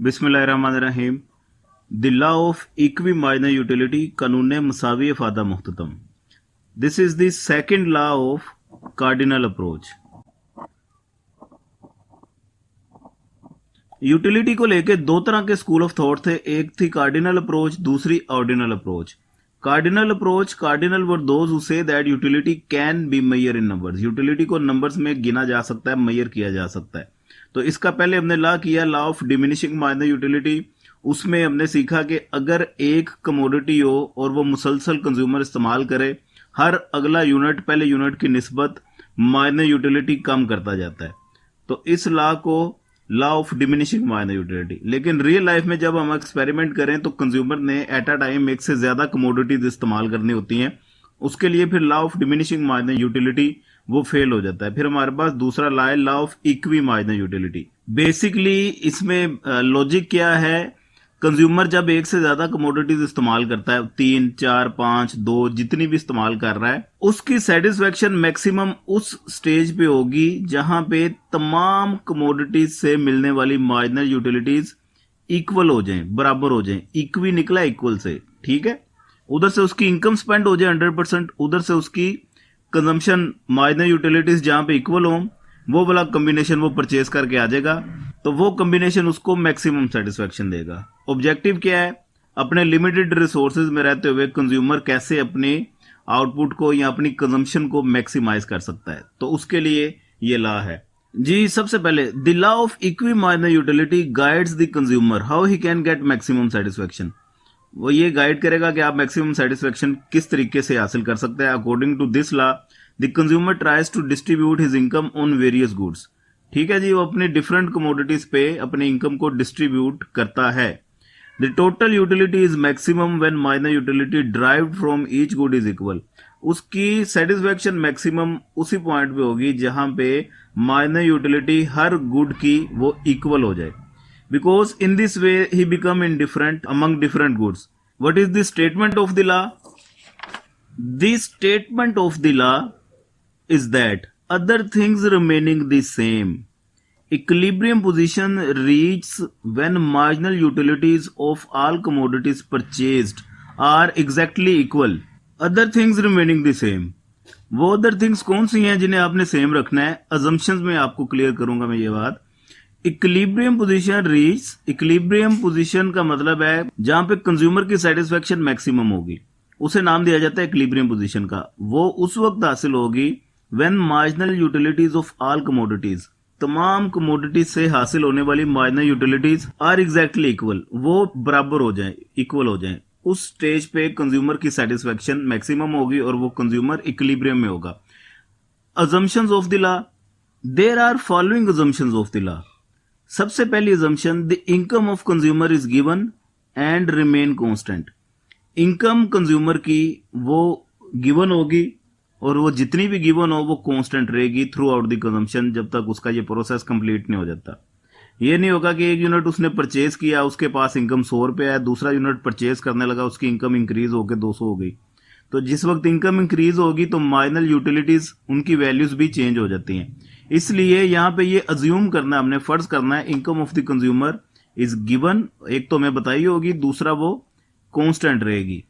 बिस्मिल्लाहिर्रहमानिर्रहीम। The law of equi माइनर utility कानून मसावी अफादा मुख्ततम। This is the second law of cardinal approach. Utility को लेके दो तरह के स्कूल ऑफ थॉट थे, एक थी कार्डिनल अप्रोच, दूसरी ordinal approach. Cardinal were those who say that utility can be measure in numbers. Utility को नंबर्स में गिना जा सकता है, मेजर किया जा सकता है। तो इसका पहले हमने लॉ किया, लॉ ऑफ डिमिनिशिंग माइनर यूटिलिटी। उसमें हमने सीखा कि अगर एक कमोडिटी हो और वो मुसलसल कंज्यूमर इस्तेमाल करे, हर अगला यूनिट पहले यूनिट की निस्बत माइनर यूटिलिटी कम करता जाता है। तो इस लॉ को लॉ ऑफ डिमिनिशिंग माइनर यूटिलिटी। लेकिन रियल लाइफ में जब हम एक्सपेरिमेंट करें तो कंज्यूमर ने एट अ टाइम एक से ज्यादा कमोडिटीज इस्तेमाल करनी होती हैं, उसके लिए फिर लॉ ऑफ डिमिनिशिंग माइनर यूटिलिटी वो फेल हो जाता है। फिर हमारे पास दूसरा लॉ है लॉ ऑफ इक्वी माइनर यूटिलिटी। बेसिकली इसमें लॉजिक क्या है, कंज्यूमर जब एक से ज्यादा कमोडिटीज इस्तेमाल करता है, 3, 4, 5, 2 जितनी भी इस्तेमाल कर रहा है, उसकी सेटिस्फेक्शन मैक्सिमम उस स्टेज पे होगी जहां पे तमाम कमोडिटीज से मिलने वाली माइनर यूटिलिटीज इक्वल हो जाएं, बराबर हो जाएं। इक्वी निकला इक्वल से, ठीक है। उधर से उसकी इनकम स्पेंड हो जाए 100%, उधर से उसकी कंजम्पशन माइनर यूटिलिटीज जहां पे इक्वल हो, वो वाला कॉम्बिनेशन वो परचेज करके आ जाएगा, तो वो कॉम्बिनेशन उसको मैक्सिमम सेटिस्फेक्शन देगा। ऑब्जेक्टिव क्या है, अपने लिमिटेड रिसोर्सेज में रहते हुए कंज्यूमर कैसे अपने आउटपुट को या अपनी कंजम्पशन को मैक्सिमाइज कर सकता है, तो उसके लिए ये लॉ है जी। सबसे पहले द लॉ ऑफ इक्वी माइनर utility guides the consumer how he can get maximum satisfaction. वो ये गाइड करेगा कि आप मैक्सिमम सेटिस्फेक्शन किस तरीके से हासिल कर सकते हैं। According to this law the consumer tries to distribute his income on various goods. ठीक है जी, वो अपने डिफरेंट कमोडिटीज पे अपने इनकम को डिस्ट्रीब्यूट करता है। The total utility is maximum when minor utility derived from each good is equal. उसकी सेटिस्फेक्शन मैक्सिमम उसी पॉइंट पे होगी जहां पे माइनर यूटिलिटी हर गुड की वो इक्वल हो जाए, because in this way he become indifferent among different goods. What is the statement of the law? The statement of the law is that other things remaining the same, equilibrium position reaches when marginal utilities of all commodities purchased are exactly equal. Other things remaining the same, वो other things कौन सी हैं जिन्हें आपने same रखना है। assumptions में आपको clear करूंगा मैं ये बात। Equilibrium position reach, equilibrium position का मतलब है जहां पे कंज्यूमर की सेटिस्फेक्शन मैक्सिमम होगी, उसे नाम दिया जाता है इक्विलिब्रियम पोजीशन का। वो उस वक्त हासिल होगी when marginal utilities of all commodities, तमाम कमोडिटीज से हासिल होने वाली marginal utilities are exactly equal, वो बराबर हो जाए, इक्वल हो जाए। उस स्टेज पे कंज्यूमर की सेटिस्फेक्शन मैक्सिमम होगी और वो कंज्यूमर इक्विलिब्रियम में होगा। Assumptions of the law, there are following assumptions of the law. सबसे पहली assumption, the income of consumer is given and remain constant. Income consumer की वो गिवन होगी और वो जितनी भी गिवन हो वो कांस्टेंट रहेगी थ्रू आउट द कंजम्पशन, जब तक उसका ये प्रोसेस कंप्लीट नहीं हो जाता। ये नहीं होगा कि एक यूनिट उसने परचेज किया, उसके पास इनकम 100 रुपये है, दूसरा यूनिट परचेज करने लगा, उसकी इनकम इंक्रीज होकर 200 हो गई। तो जिस वक्त इनकम इंक्रीज होगी तो माइनर यूटिलिटीज उनकी वैल्यूज भी चेंज हो जाती हैं। इसलिए यहां पे ये अज्यूम करना है, हमने फर्ज करना है income of the consumer is given, एक तो मैं बताई होगी, दूसरा वो कांस्टेंट रहेगी।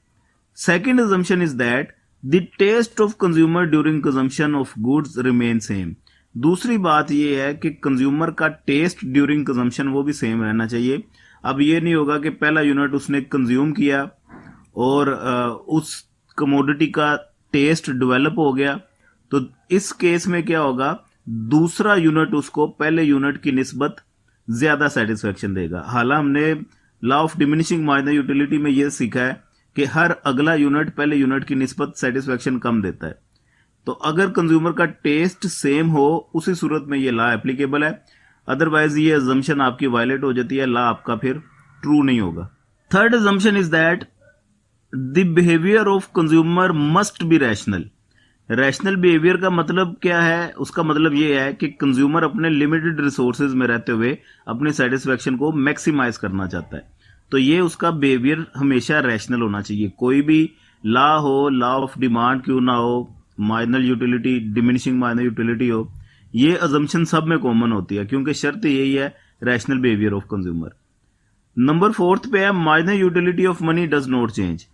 Second assumption is that the taste of consumer during consumption of goods remain same. दूसरी बात ये है कि कंज्यूमर का टेस्ट ड्यूरिंग कंजम्पशन वो भी सेम रहना चाहिए। अब ये नहीं होगा कि पहला यूनिट उसने कंज्यूम किया और उस कमोडिटी का टेस्ट डेवलप हो गया, तो इस केस में क्या होगा, दूसरा यूनिट उसको पहले यूनिट की निस्बत ज्यादा सेटिस्फेक्शन देगा। हालांकि हमने लॉ ऑफ डिमिनिशिंग माइनर यूटिलिटी में यह सीखा है कि हर अगला यूनिट पहले यूनिट की निस्बत सेटिस्फेक्शन कम देता है। तो अगर कंज्यूमर का टेस्ट सेम हो उसी सूरत में यह लॉ एप्लीकेबल है, अदरवाइज ये अजम्पशन आपकी वायलेट हो जाती है, लॉ आपका फिर ट्रू नहीं होगा। Third assumption is that the behaviour of consumer must be rational. Rational behaviour का मतलब क्या है, उसका मतलब ये है कि कंज्यूमर अपने लिमिटेड रिसोर्सेज में रहते हुए अपनी सेटिस्फेक्शन को मैक्सिमाइज करना चाहता है, तो ये उसका बिहेवियर हमेशा रैशनल होना चाहिए। कोई भी लॉ हो, लॉ ऑफ डिमांड क्यों ना हो, माइनर यूटिलिटी, डिमिनिशिंग माइनर यूटिलिटी हो, ये अजम्पशन सब में कॉमन होती है, क्योंकि शर्त यही है rational behaviour of consumer. Number 4 पे है minor utility of money does not change.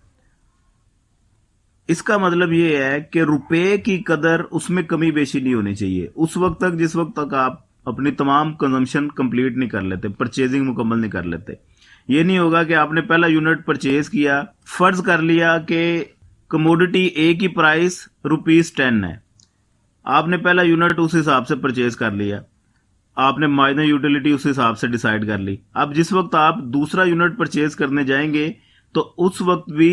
इसका मतलब ये है कि रुपए की कदर उसमें कमी बेशी नहीं होनी चाहिए उस वक्त तक जिस वक्त तक आप अपनी तमाम कंजम्पशन कंप्लीट नहीं कर लेते, परचेजिंग मुकम्मल नहीं कर लेते। ये नहीं होगा कि आपने पहला यूनिट परचेज किया, फर्ज कर लिया कि कमोडिटी ए की प्राइस ₹10 है, आपने पहला यूनिट उस हिसाब से परचेज कर लिया, आपने माइनर यूटिलिटी उस हिसाब से डिसाइड कर ली। अब जिस वक्त आप दूसरा यूनिट परचेज करने जाएंगे तो उस वक्त भी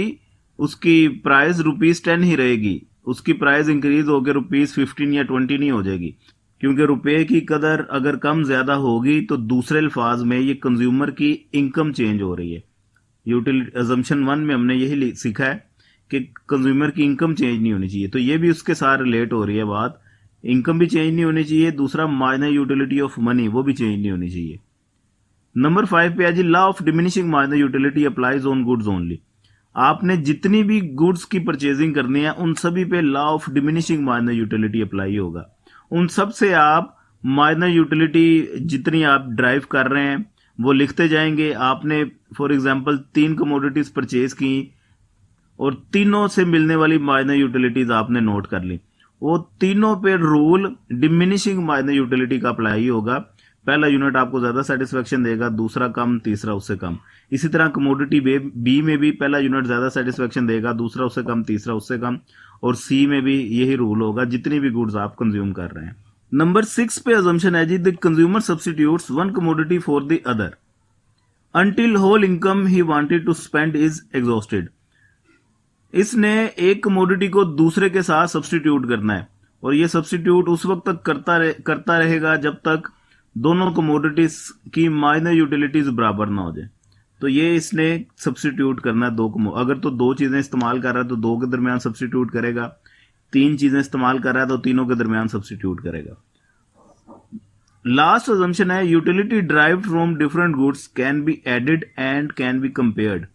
उसकी प्राइस ₹10 ही रहेगी, उसकी प्राइस इंक्रीज होकर ₹15 या 20 नहीं हो जाएगी, क्योंकि रुपए की कदर अगर कम ज्यादा होगी तो दूसरे अल्फाज में ये कंज्यूमर की इनकम चेंज हो रही है। यूटिलिटी अजम्पशन 1 में हमने यही सीखा है कि कंज्यूमर की इनकम चेंज नहीं होनी चाहिए, तो ये भी उसके साथ रिलेट हो रही है बात। इनकम भी चेंज नहीं होनी चाहिए, दूसरा माइनर यूटिलिटी ऑफ मनी वो भी चेंज नहीं होनी चाहिए। नंबर 5 पे है जी लॉ ऑफ डिमिनिशिंग माइनर utility applies on goods only. आपने जितनी भी गुड्स की परचेजिंग करनी है उन सभी पे लॉ ऑफ डिमिनिशिंग माइनर यूटिलिटी अप्लाई होगा। उन सब से आप माइनर यूटिलिटी जितनी आप ड्राइव कर रहे हैं वो लिखते जाएंगे। आपने फॉर एग्जांपल 3 कमोडिटीज परचेज की और तीनों से मिलने वाली माइनर यूटिलिटीज आपने नोट कर ली, वो तीनों पे रूल डिमिनिशिंग माइनर यूटिलिटी का अप्लाई होगा। पहला यूनिट आपको ज्यादा सेटिस्फेक्शन देगा, दूसरा कम, तीसरा उससे कम। इसी तरह कमोडिटी बी में भी पहला यूनिट ज्यादा सेटिस्फेक्शन देगा, दूसरा उससे कम, तीसरा उससे कम, और सी में भी यही रूल होगा जितनी भी गुड्स आप कंज्यूम कर रहे हैं। नंबर 6 पे अजम्पशन है जी the consumer substitutes one commodity for the other until whole income he wanted to spend is exhausted. इसने एक कमोडिटी को दूसरे के साथ सब्स्टिट्यूट करना है और ये सब्स्टिट्यूट उस वक्त तक करता रहेगा जब तक दोनों कमोडिटीज की माइनर यूटिलिटीज बराबर ना हो जाए। तो ये इसने सब्स्टिट्यूट करना है अगर तो 2 चीजें इस्तेमाल कर रहा है तो 2 के दरमियान सब्स्टिट्यूट करेगा, 3 चीजें इस्तेमाल कर रहा है तो तीनों के दरमियान सब्स्टिट्यूट करेगा। लास्ट अजम्पशन है utility derived from different goods can be added and can be compared.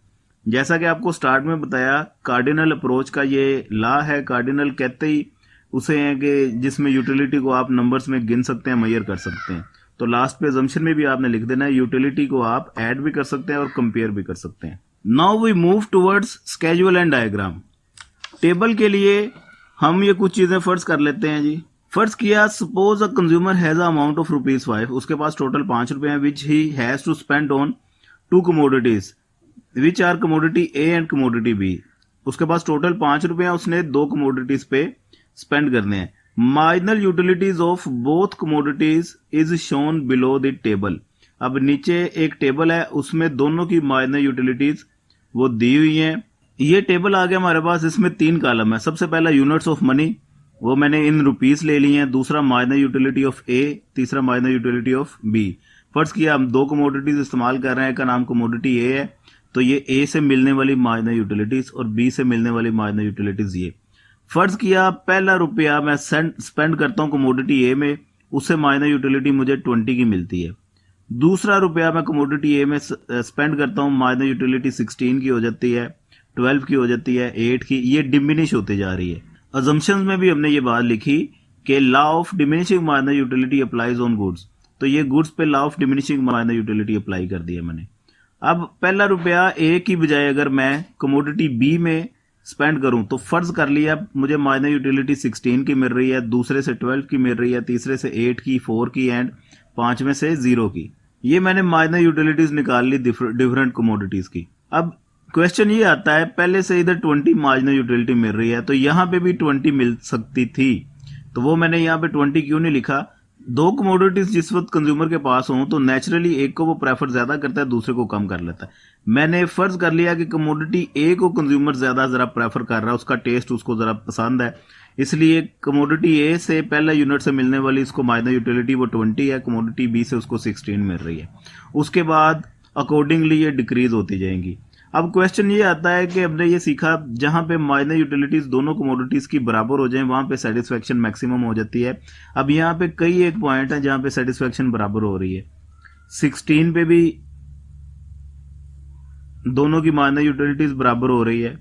जैसा कि आपको स्टार्ट में बताया, कार्डिनल अप्रोच का ये लॉ है। कार्डिनल कहते ही उसे है कि जिसमें यूटिलिटी को आप नंबर्स में गिन सकते हैं, मेजर कर सकते हैं। तो लास्ट पे अजम्पशन में भी आपने लिख देना है यूटिलिटी को आप ऐड भी कर सकते हैं और कंपेयर भी कर सकते हैं। Now we move towards schedule and diagram. Table के लिए हम ये कुछ चीजें फर्ज कर लेते हैं जी। फर्ज किया suppose a consumer has a amount of ₹5, उसके पास टोटल ₹5 हैं which he has to spend on 2 commodities which are commodity a and commodity b. उसके पास टोटल ₹5 हैं, उसने 2 कमोडिटीज पे स्पेंड करने हैं। Minor utilities of both commodities is shown below the table. अब नीचे एक टेबल है, उसमें दोनों की माइनर यूटिलिटीज वो दी हुई हैं। ये टेबल आ गया हमारे पास, इसमें 3 कॉलम है। सबसे पहला यूनिट्स ऑफ मनी, वो मैंने इन रुपीस ले ली हैं। दूसरा माइनर यूटिलिटी ऑफ ए, तीसरा माइनर यूटिलिटी ऑफ बी। फर्ज किया हम 2 कमोडिटीज इस्तेमाल कर रहे हैं, का नाम कमोडिटी ए है, तो ये ए से मिलने वाली माइनर यूटिलिटीज और बी से मिलने वाली माइनर यूटिलिटीज ये। फर्ज किया पहला रुपया मैं स्पेंड करता हूं कमोडिटी ए में, उससे माइनर यूटिलिटी मुझे 20 की मिलती है। दूसरा रुपया मैं कमोडिटी ए में स्पेंड करता हूं, माइनर यूटिलिटी 16 की हो जाती है, 12 की हो जाती है, 8 की, ये डिमिनिश होती जा रही है। अजम्पशंस में भी हमने ये बात लिखी कि लॉ ऑफ डिमिनिशिंग माइनर यूटिलिटी अप्लाइज ऑन गुड्स, तो ये गुड्स पे लॉ ऑफ डिमिनिशिंग माइनर यूटिलिटी अप्लाई कर दिया मैंने। अब पहला रुपया ए की बजाय अगर मैं कमोडिटी बी में स्पेंड करूं तो फर्ज कर लिया मुझे माइनर यूटिलिटी 16 की मिल रही है, दूसरे से 12 की मिल रही है, तीसरे से 8 की, 4 की एंड 5वें से 0 की। ये मैंने माइनर यूटिलिटीज निकाल ली डिफरेंट कमोडिटीज की। अब क्वेश्चन ये आता है पहले से इधर 20 माइनर यूटिलिटी मिल रही है तो यहां पे भी 20 मिल सकती थी, तो वो मैंने यहां पे 20 क्यों नहीं लिखा। 2 कमोडिटीज जिस वक्त कंज्यूमर के पास हो तो नेचुरली एक को वो प्रेफर ज्यादा करता है, दूसरे को कम कर लेता है। मैंने फर्ज कर लिया कि कमोडिटी ए को कंज्यूमर ज्यादा जरा प्रेफर कर रहा है, उसका टेस्ट उसको जरा पसंद है, इसलिए कमोडिटी ए से पहला यूनिट से मिलने वाली इसको माइनर यूटिलिटी वो 20 है, कमोडिटी बी से उसको 16 मिल रही है। उसके बाद अकॉर्डिंगली ये डिक्रीज होती जाएंगी। अब क्वेश्चन ये आता है कि हमने ये सीखा जहां पे माइनर यूटिलिटीज दोनों कमोडिटीज की बराबर हो जाएं वहां पे सेटिस्फेक्शन मैक्सिमम हो जाती है। अब यहाँ पे कई एक पॉइंट है जहां पे सेटिस्फेक्शन बराबर हो रही है। 16 पे भी दोनों की माइनर यूटिलिटीज बराबर हो रही है,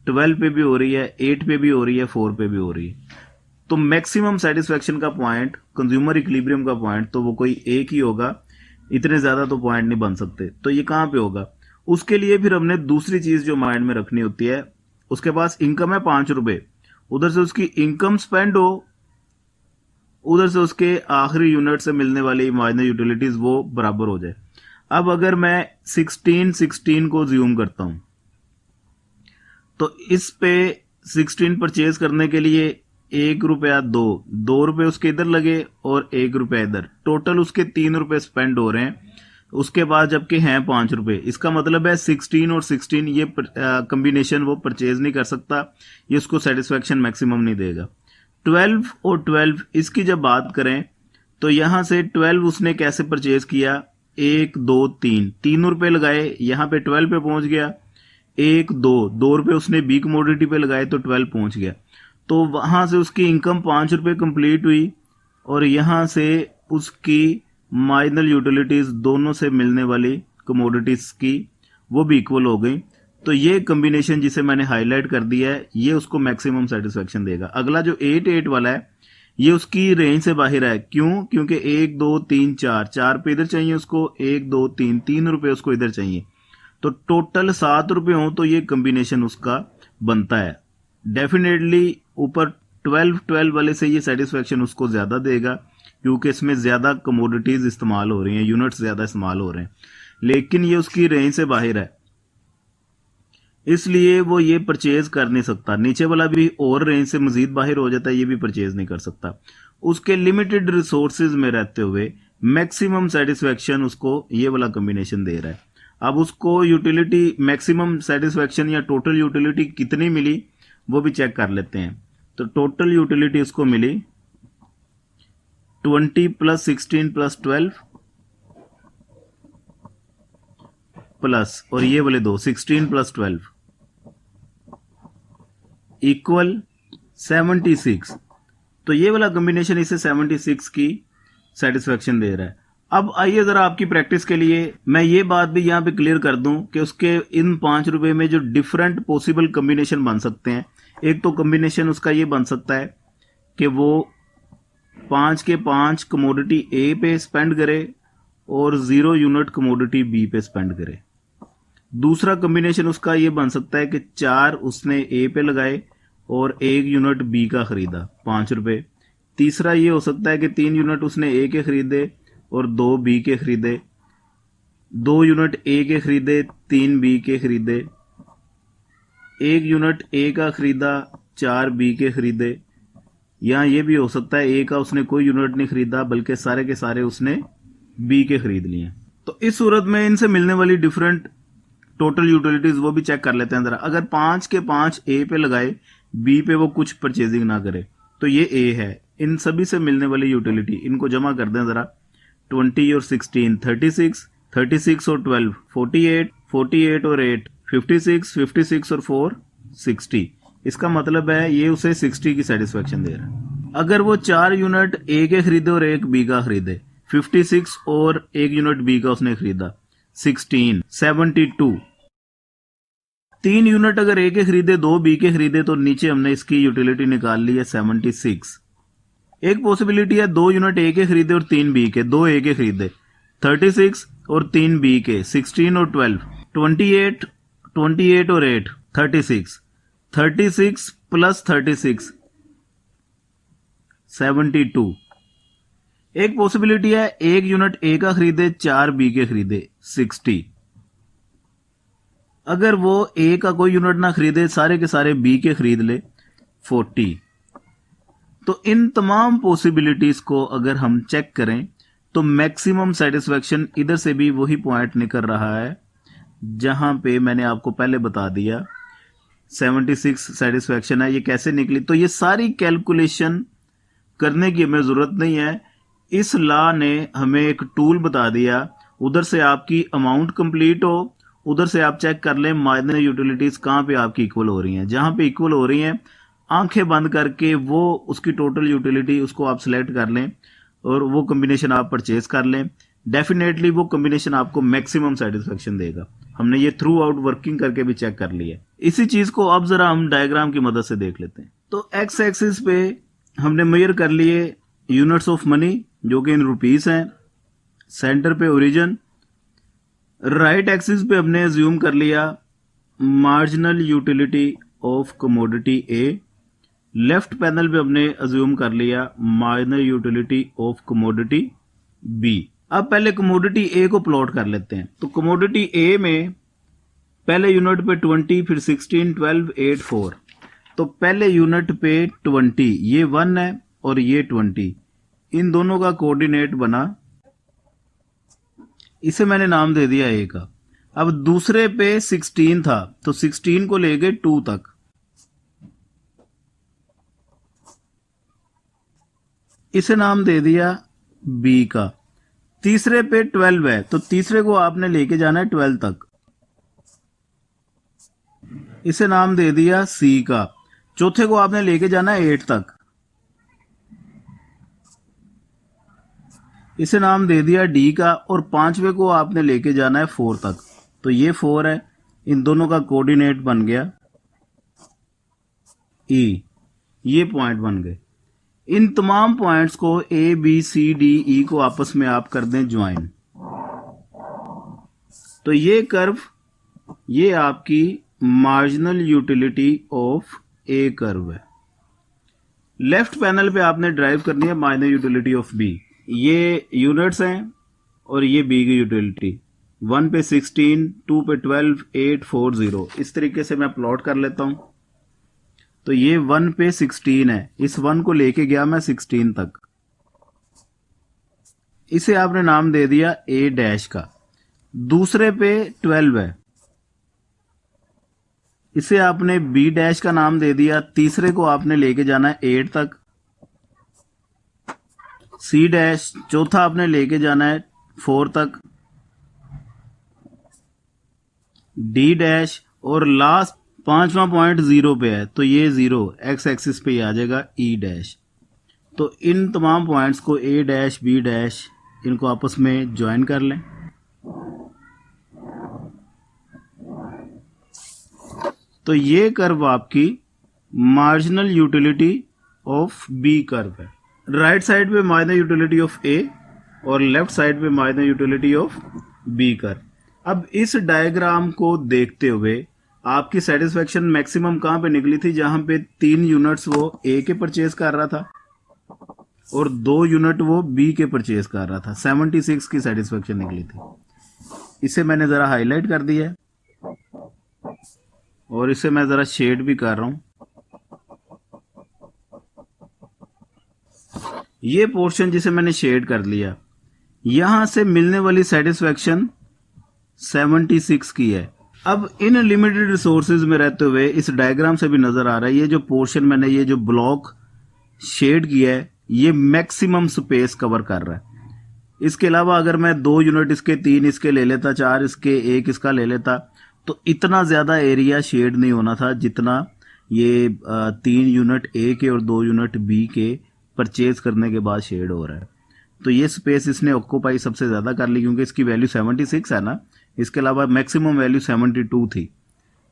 12 पे भी हो रही है, 8 पे भी हो रही है, 4 पे भी हो रही है। तो मैक्सिमम सेटिस्फेक्शन का पॉइंट, कंज्यूमर इक्विलिब्रियम का पॉइंट, तो वो कोई एक ही होगा। इतने ज्यादा तो पॉइंट नहीं बन सकते। तो ये कहां पे होगा? उसके लिए फिर हमने दूसरी चीज जो माइंड में रखनी होती है, उसके पास इनकम है 5 रुपए, उधर से उसकी इनकम स्पेंड हो, उधर से उसके आखिरी यूनिट से मिलने वाली माइनर यूटिलिटीज वो बराबर हो जाए। अब अगर मैं 16 को ज्यूम करता हूं, तो इस पे 16 परचेज करने के लिए 1 रुपया 2 रुपए उसके इधर लगे और 1 रुपया इधर, टोटल उसके 3 रुपए स्पेंड हो रहे हैं। उसके बाद जबकि हैं 5 रुपए, इसका मतलब है 16 और 16 ये कॉम्बिनेशन वो परचेज नहीं कर सकता, ये उसको सेटिस्फेक्शन मैक्सिमम नहीं देगा। 12 और 12 इसकी जब बात करें तो यहां से 12 उसने कैसे परचेज किया, 1 2 3 3 रुपए लगाए, यहां पे 12 पे पहुंच गया। 1 2 रुपए उसने बी कमोडिटी पे लगाए तो 12 पहुंच गया। तो वहां से उसकी इनकम 5 रुपए कंप्लीट हुई और यहां से उसकी माइनर यूटिलिटीज दोनों से मिलने वाली कमोडिटीज की वो भी इक्वल हो गई। तो ये कॉम्बिनेशन जिसे मैंने हाईलाइट कर दिया है ये उसको मैक्सिमम सेटिस्फेक्शन देगा। अगला जो 8 वाला है ये उसकी रेंज से बाहर है। क्यों? क्योंकि 1 2 3 4 पे इधर चाहिए उसको, 1 2 3 रुपए उसको इधर चाहिए, तो टोटल 7 रुपए हो तो ये कॉम्बिनेशन उसका बनता है। डेफिनेटली ऊपर 12 वाले से ये सेटिस्फेक्शन उसको ज्यादा देगा क्योंकि इसमें ज्यादा कमोडिटीज इस्तेमाल हो रही हैं, यूनिट्स ज्यादा इस्तेमाल हो रहे हैं, लेकिन ये उसकी रेंज से बाहर है इसलिए वो ये परचेज कर नहीं सकता। नीचे वाला भी और रेंज से मजीद बाहर हो जाता है, ये भी परचेज नहीं कर सकता। उसके लिमिटेड रिसोर्सेज में रहते हुए मैक्सिमम सेटिस्फेक्शन उसको ये वाला कॉम्बिनेशन दे रहा है। अब उसको यूटिलिटी मैक्सिमम सेटिस्फेक्शन या टोटल यूटिलिटी कितनी मिली वो भी चेक कर लेते हैं। तो टोटल यूटिलिटी उसको मिली 20 + 16 + 12 प्लस और ये वाले दो 16 + 12 इक्वल 76। तो ये वाला कॉम्बिनेशन इसे 76 की सेटिस्फेक्शन दे रहा है। अब आइए जरा आपकी प्रैक्टिस के लिए मैं ये बात भी यहां पे क्लियर कर दूं कि उसके इन 5 रुपए में जो डिफरेंट पॉसिबल कॉम्बिनेशन बन सकते हैं। एक तो कॉम्बिनेशन उसका ये बन सकता है कि वो 5 के 5 कमोडिटी ए पे स्पेंड करे और 0 यूनिट कमोडिटी बी पे स्पेंड करे। दूसरा कॉम्बिनेशन उसका ये बन सकता है कि 4 उसने ए पे लगाए और 1 यूनिट बी का खरीदा 5 रुपए। तीसरा ये हो सकता है कि 3 यूनिट उसने ए के खरीदे और 2 बी के खरीदे, 2 यूनिट ए के खरीदे, 3 बी के खरीदे, 1 यूनिट ए का खरीदा, 4 बी के खरीदे। या ये भी हो सकता है ए का उसने कोई यूनिट नहीं खरीदा बल्कि सारे के सारे उसने बी के खरीद लिए। तो इस सूरत में इनसे मिलने वाली डिफरेंट टोटल यूटिलिटीज वो भी चेक कर लेते हैं जरा। अगर 5 के 5 ए पे लगाए, बी पे वो कुछ परचेजिंग ना करे तो ये ए है। इन सभी से मिलने वाली यूटिलिटी इनको जमा कर दें जरा। 20 और 16 36, 36 और 12 48, 48 और 8 56, 56 और 4 60। इसका मतलब है ये उसे 60 की सेटिस्फेक्शन दे रहा है। अगर वो 4 यूनिट ए के खरीदे और 1 बी का खरीदे, 56 और 1 यूनिट बी का उसने खरीदा, 16 72। 3 यूनिट अगर ए के खरीदे, 2 बी के खरीदे तो नीचे हमने इसकी यूटिलिटी निकाल ली है 76। एक पॉसिबिलिटी है 2 यूनिट ए के खरीदे और 3 बी के, 2 ए के खरीदे 36 और 3 बी के 16 और 12 28, 28 और 8 36, 36 + 36 72। एक पॉसिबिलिटी है 1 यूनिट ए का खरीदे, 4 बी के खरीदे 60। अगर वो ए का कोई यूनिट ना खरीदे, सारे के सारे बी के खरीद ले 40। तो इन तमाम पॉसिबिलिटीज को अगर हम चेक करें तो मैक्सिमम सेटिस्फेक्शन इधर से भी वही पॉइंट निकल रहा है जहां पे मैंने आपको पहले बता दिया 76 सेटिस्फेक्शन है। ये कैसे निकली? तो ये सारी कैलकुलेशन करने की हमें जरूरत नहीं है। इस लॉ ने हमें एक टूल बता दिया, उधर से आपकी अमाउंट कंप्लीट हो, उधर से आप चेक कर लें माइनर यूटिलिटीज कहां पे आपकी इक्वल हो रही हैं। जहां पे इक्वल हो रही हैं आंखें बंद करके वो उसकी टोटल यूटिलिटी उसको आप सिलेक्ट कर लें और वो कॉम्बिनेशन आप परचेज कर लें। डेफिनेटली वो कॉम्बिनेशन आपको मैक्सिमम सेटिस्फेक्शन देगा। हमने ये थ्रू आउट वर्किंग करके भी चेक कर लिया। इसी चीज को अब जरा हम डायग्राम की मदद से देख लेते हैं। तो एक्स एक्सिस पे हमने मेजर कर लिए यूनिट्स ऑफ मनी जो कि इन रुपीस हैं, सेंटर पे ओरिजिन, राइट एक्सिस पे हमने अज्यूम कर लिया marginal utility of commodity a, left panel पे हमने अज्यूम कर लिया marginal utility of commodity b. अब पहले कमोडिटी ए को प्लॉट कर लेते हैं। तो कमोडिटी ए में पहले यूनिट पे 20, फिर 16, 12, 8, 4। तो पहले यूनिट पे 20, ये 1 है और ये 20, इन दोनों का कोऑर्डिनेट बना, इसे मैंने नाम दे दिया ए का। अब दूसरे पे 16 था तो 16 को ले गए 2 तक, इसे नाम दे दिया बी का। तीसरे पे 12 है तो तीसरे को आपने लेके जाना है 12 तक, इसे नाम दे दिया सी का। चौथे को आपने लेके जाना है 8 तक, इसे नाम दे दिया डी का। और पांचवे को आपने लेके जाना है 4 तक, तो ये 4 है, इन दोनों का कोऑर्डिनेट बन गया ई, ये पॉइंट बन गए। इन तमाम पॉइंट्स को A B C D E को आपस में आप कर दें ज्वाइन, तो ये कर्व, ये आपकी marginal utility of A curve है। लेफ्ट पैनल पे आपने ड्राइव करनी है मार्जिनल यूटिलिटी ऑफ बी। ये यूनिट्स हैं और ये बी की यूटिलिटी, 1 पे 16, 2 पे 12, 8, 4, 0। इस तरीके से मैं प्लॉट कर लेता हूं। तो ये 1 पे 16 है, इस 1 को लेके गया मैं 16 तक, इसे आपने नाम दे दिया ए डैश का। दूसरे पे 12 है, इसे आपने बी डैश का नाम दे दिया। तीसरे को आपने लेके जाना है 8 तक, सी डैश। चौथा आपने लेके जाना है 4 तक, डी डैश। और लास्ट पांचवा पॉइंट 0 पे है तो ये 0 एक्स एक्सिस पे ही आ जाएगा ई डैश। तो इन तमाम पॉइंट्स को ए डैश बी डैश, इनको आपस में ज्वाइन कर लें। तो ये कर्व आपकी marginal utility of b curve है। राइट साइड पे मार्जिनल यूटिलिटी ऑफ ए और लेफ्ट साइड पे marginal utility of b curve. अब इस डायग्राम को देखते हुए आपकी सेटिस्फेक्शन मैक्सिमम कहां पे निकली थी, जहां पे 3 यूनिट्स वो ए के परचेज कर रहा था और 2 यूनिट वो बी के परचेज कर रहा था। 76 की सेटिस्फेक्शन निकली थी। इसे मैंने जरा हाईलाइट कर दिया है और इसे मैं जरा शेड भी कर रहा हूं। ये पोर्शन जिसे मैंने शेड कर लिया, यहां से मिलने वाली सेटिस्फेक्शन 76 की है। अब इन लिमिटेड रिसोर्सेज में रहते हुए इस डायग्राम से भी नजर आ रहा है, ये जो पोर्शन मैंने ये जो ब्लॉक शेड किया है ये मैक्सिमम स्पेस कवर कर रहा है। इसके अलावा अगर मैं 2 यूनिट इसके, 3 इसके ले लेता, 4 इसके, 1 इसका ले लेता, तो इतना ज्यादा एरिया शेड नहीं होना था जितना ये 3 यूनिट ए के और 2 यूनिट बी के परचेज करने के बाद शेड हो रहा है। तो ये स्पेस इसने ऑक्यूपाई सबसे ज्यादा कर ली, क्योंकि इसकी वैल्यू 76 है ना। इसके अलावा मैक्सिमम वैल्यू 72 थी,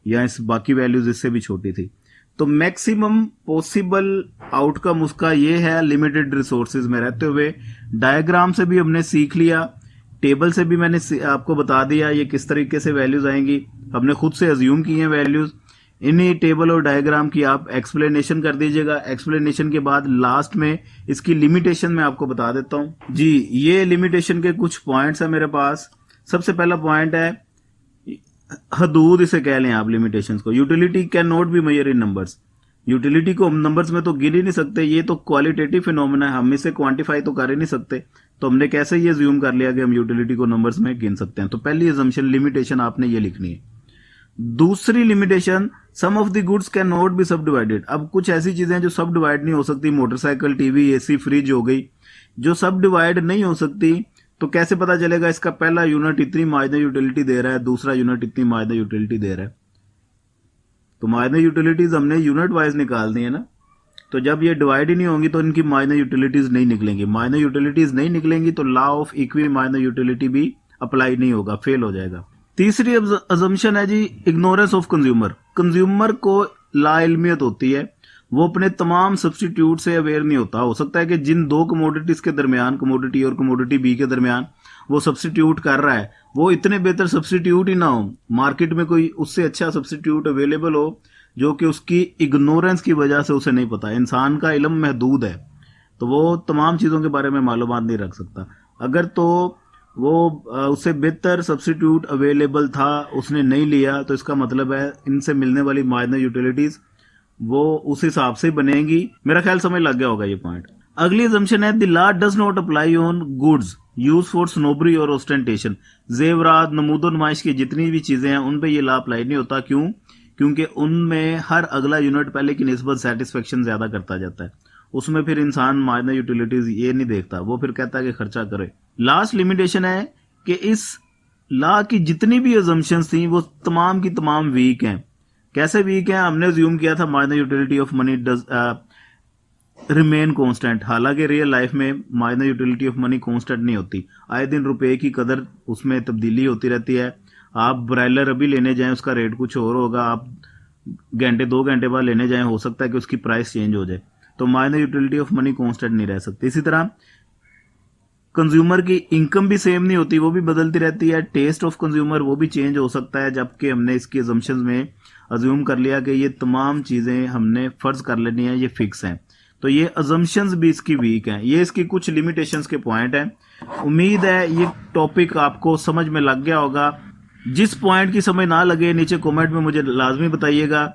या इस बाकी वैल्यूज इससे भी छोटी थी। तो मैक्सिमम पॉसिबल आउटकम उसका ये है लिमिटेड रिसोर्सेज में रहते हुए। डायग्राम से भी हमने सीख लिया, टेबल से भी मैंने आपको बता दिया ये किस तरीके से वैल्यूज आएंगी, हमने खुद से अज्यूम किए हैं वैल्यूज। इन्हीं टेबल और डायग्राम की आप एक्सप्लेनेशन कर दीजिएगा। एक्सप्लेनेशन के बाद लास्ट में इसकी लिमिटेशन मैं आपको बता देता हूं जी। ये लिमिटेशन के कुछ पॉइंट्स है मेरे पास। सबसे पहला पॉइंट है हदूद, इसे कह लें आप लिमिटेशंस को। Utility can not be measure in numbers. Utility को हम नंबर्स में तो गिन ही नहीं सकते, ये तो क्वालिटेटिव फिनोमेना है, हम इसे क्वांटिफाई तो कर ही नहीं सकते। तो हमने कैसे ये ज्यूम कर लिया कि हम यूटिलिटी को नंबर्स में गिन सकते हैं। तो पहली अजम्पशन लिमिटेशन आपने ये लिखनी है। दूसरी limitation, some of the goods can not be subdivided. अब कुछ ऐसी चीजें हैं जो सब डिवाइड नहीं हो सकती, मोटरसाइकिल, टीवी, एसी, फ्रिज हो गई, जो सब डिवाइड नहीं हो सकती। तो कैसे पता चलेगा इसका पहला यूनिट इतनी मार्जिनल यूटिलिटी दे रहा है, दूसरा यूनिट इतनी मार्जिनल यूटिलिटी दे रहा है। तो मार्जिनल यूटिलिटीज हमने यूनिट वाइज निकालनी है ना। तो जब ये डिवाइड ही नहीं होंगी तो इनकी मार्जिनल यूटिलिटीज नहीं निकलेंगी। मार्जिनल यूटिलिटीज नहीं निकलेंगी तो law of equi marginal utility भी अप्लाई नहीं होगा, फेल हो जाएगा। तीसरी अजम्पशन है जी इग्नोरेंस ऑफ कंज्यूमर। कंज्यूमर को लाइल्मियत होती है, वो अपने तमाम सब्स्टिट्यूट से अवेयर नहीं होता। हो सकता है कि जिन 2 कमोडिटीज के दरमियान, कमोडिटी और कमोडिटी बी के दरमियान, वो सब्स्टिट्यूट कर रहा है, वो इतने बेहतर सब्स्टिट्यूट ही ना हो, मार्केट में कोई उससे अच्छा सब्स्टिट्यूट अवेलेबल हो जो कि उसकी इग्नोरेंस की वजह से उसे नहीं पता। इंसान का इल्म महदूद है, तो वो तमाम चीज़ों के बारे में मालूमात नहीं रख सकता। अगर तो वो उससे बेहतर सब्स्टिट्यूट अवेलेबल था, उसने नहीं लिया, तो इसका मतलब है इनसे मिलने वाली माइनर यूटिलिटीज वो उस हिसाब से बनेगी। मेरा ख्याल समझ लग गया होगा ये पॉइंट। अगली assumption है the law does not apply on goods use for snobbery और ऑस्टेंटेशन। जेवरात, नमूदो नुमाइश की जितनी भी चीजें हैं उन पे ये लॉ अप्लाई नहीं होता। क्यों? क्योंकि उनमें हर अगला यूनिट पहले की निस्बत सेटिस्फेक्शन ज्यादा करता जाता है। उसमें फिर इंसान माइनर यूटिलिटीज ये नहीं देखता, वो फिर कहता है कि खर्चा करे। लास्ट लिमिटेशन है कि इस लॉ की जितनी भी अजम्पशंस थी वो तमाम की तमाम वीक हैं। कैसे वीक हैं? हमने अज्यूम किया था minor utility of money does remain constant, हालांकि रियल लाइफ में minor utility of money constant नहीं होती। आए दिन रुपए की कदर उसमें तब्दीली होती रहती है। आप ब्रायलर अभी लेने जाएं, उसका रेट कुछ और होगा, आप घंटे 2 घंटे बाद लेने जाएं, हो सकता है कि उसकी प्राइस चेंज हो जाए। तो minor utility of money constant नहीं रह सकती। इसी तरह कंज्यूमर की इनकम भी सेम नहीं होती, वो भी बदलती रहती है। टेस्ट ऑफ कंज्यूमर वो भी चेंज हो सकता है, जबकि हमने इसकी अजम्पशंस में अज्यूम कर लिया कि ये तमाम चीजें हमने फर्ज कर लेनी है, ये फिक्स हैं। तो ये अजम्पशंस भी इसकी वीक हैं। ये इसकी कुछ लिमिटेशंस के पॉइंट हैं। उम्मीद है ये टॉपिक आपको समझ में लग गया होगा। जिस पॉइंट की समझ ना लगे नीचे कमेंट में मुझे लाजमी बताइएगा।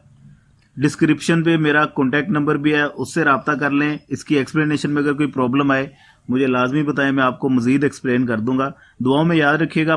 डिस्क्रिप्शन पे मेरा कॉन्टैक्ट नंबर भी है, उससे रब्ता कर लें। इसकी एक्सप्लेनेशन में अगर कोई प्रॉब्लम आए मुझे लाजमी बताएं, मैं आपको मजीद एक्सप्लेन कर दूंगा। दुआओं में याद रखिएगा।